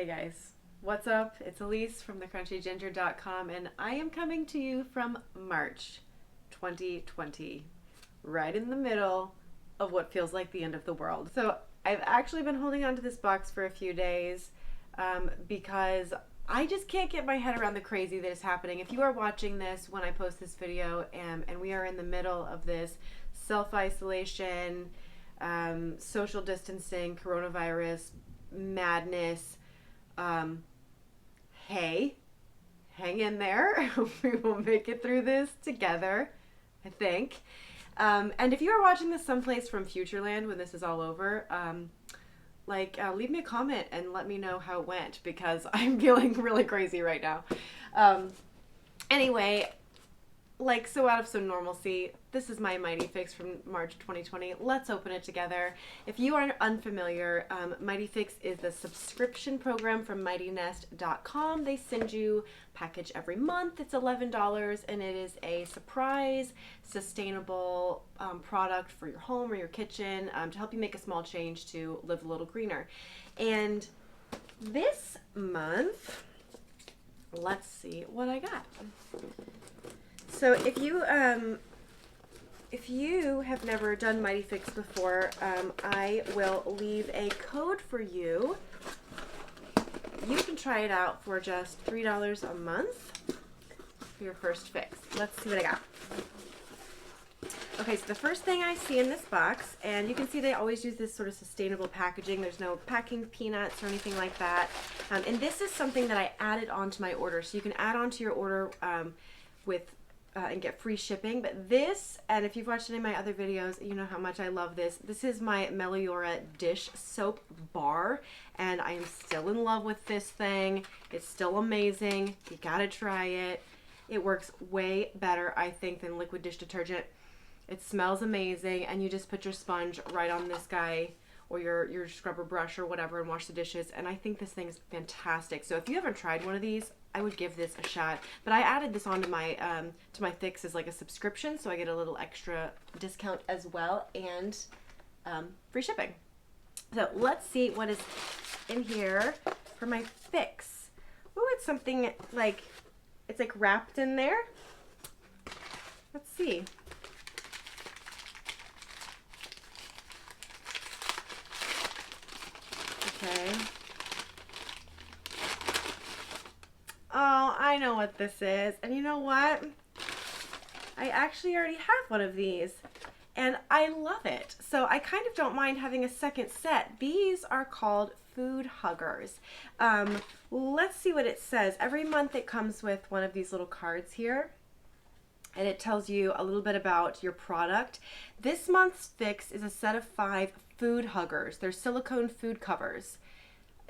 Hey guys, what's up? It's Elise from thecrunchyginger.com and I am coming to you from March 2020, right in the middle of what feels like the end of the world. So I've actually been holding on to this box for a few days because I just can't get my head around the crazy that is happening. If you are watching this when I post this video and we are in the middle of this self-isolation, social distancing, coronavirus, madness, hey, hang in there. We will make it through this together, I think. And if you are watching this someplace from Futureland when this is all over, leave me a comment and let me know how it went because I'm feeling really crazy right now. Anyway, so out of some normalcy, this is my MightyFix from March 2020. Let's open it together. If you are unfamiliar, MightyFix is the subscription program from MightyNest.com. They send you a package every month. It's $11 and it is a surprise, sustainable product for your home or your kitchen to help you make a small change to live a little greener. And this month, let's see what I got. So if you have never done MightyFix before, I will leave a code for you. You can try it out for just $3 a month for your first fix. Let's see what I got. Okay, so the first thing I see in this box, and you can see they always use this sort of sustainable packaging. There's no packing peanuts or anything like that. And this is something that I added onto my order. So you can add onto your order and get free shipping. But this, and if you've watched any of my other videos, you know how much I love this. This is my Meliora dish soap bar, and I am still in love with this thing. It's still amazing. You gotta try it. It works way better, I think, than liquid dish detergent. It smells amazing, and you just put your sponge right on this guy or your scrubber brush or whatever and wash the dishes, and I think this thing is fantastic. So if you haven't tried one of these, I would give this a shot. But I added this onto my to my Fix as like a subscription, so I get a little extra discount as well and free shipping. So let's see what is in here for my Fix. Oh, it's something like it's like wrapped in there. Let's see. Okay. Oh, I know what this is. And you know what? I actually already have one of these and I love it. So I kind of don't mind having a second set. These are called food huggers. Let's see what it says. Every month it comes with one of these little cards here, and it tells you a little bit about your product. This month's fix is a set of 5 food huggers. They're silicone food covers.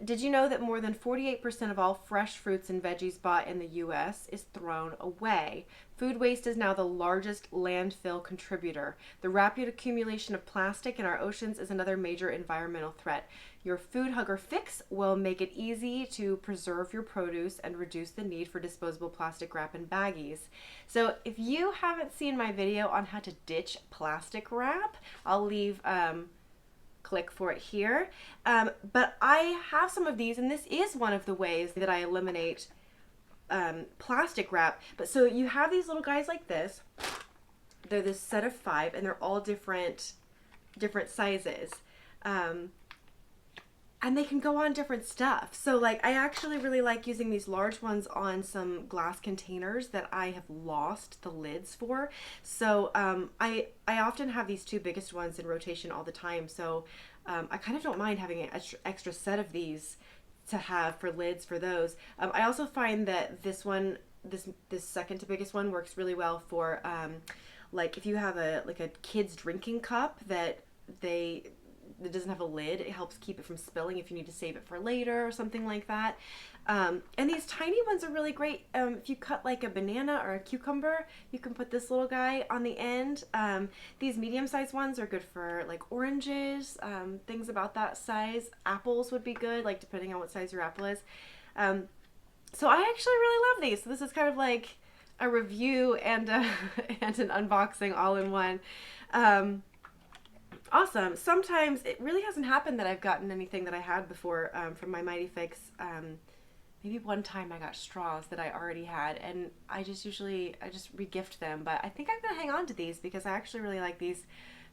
Did you know that more than 48% of all fresh fruits and veggies bought in the U.S. is thrown away? Food waste is now the largest landfill contributor. The rapid accumulation of plastic in our oceans is another major environmental threat. Your food hugger fix will make it easy to preserve your produce and reduce the need for disposable plastic wrap and baggies. So if you haven't seen my video on how to ditch plastic wrap, I'll leave click for it here. But I have some of these, and this is one of the ways that I eliminate plastic wrap. But so you have these little guys like this. They're this set of 5, and they're all different sizes. And they can go on different stuff. So like I actually really like using these large ones on some glass containers that I have lost the lids for. So I often have these 2 biggest ones in rotation all the time. So I kind of don't mind having an extra set of these to have for lids for those. I also find that this one, this second to biggest one works really well for like if you have a kid's drinking cup that doesn't have a lid. It helps keep it from spilling if you need to save it for later or something like that. And these tiny ones are really great. If you cut like a banana or a cucumber, you can put this little guy on the end. These medium-sized ones are good for like oranges, things about that size. Apples would be good, like depending on what size your apple is. So I actually really love these. So this is kind of like a review and and an unboxing all in one. Awesome. Sometimes it really hasn't happened that I've gotten anything that I had before from my MightyFix. Maybe one time I got straws that I already had, and I just regift them. But I think I'm gonna hang on to these because I actually really like these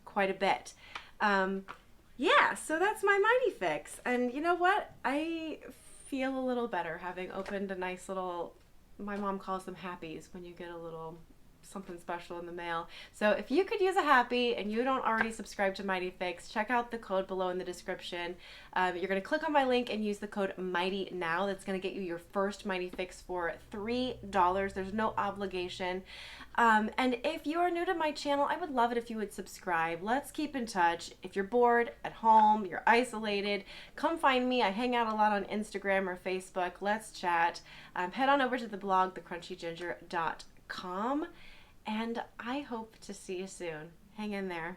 quite a bit. Yeah, so that's my MightyFix, and you know what? I feel a little better having opened a nice little. My mom calls them happies when you get a little something special in the mail. So if you could use a happy and you don't already subscribe to MightyFix, check out the code below in the description. You're going to click on my link and use the code Mighty now. That's going to get you your first MightyFix for $3. There's no obligation. And if you are new to my channel, I would love it if you would subscribe. Let's keep in touch. If you're bored at home, you're isolated, come find me. I hang out a lot on Instagram or Facebook. Let's chat. Head on over to the blog, thecrunchyginger.com. And I hope to see you soon. Hang in there.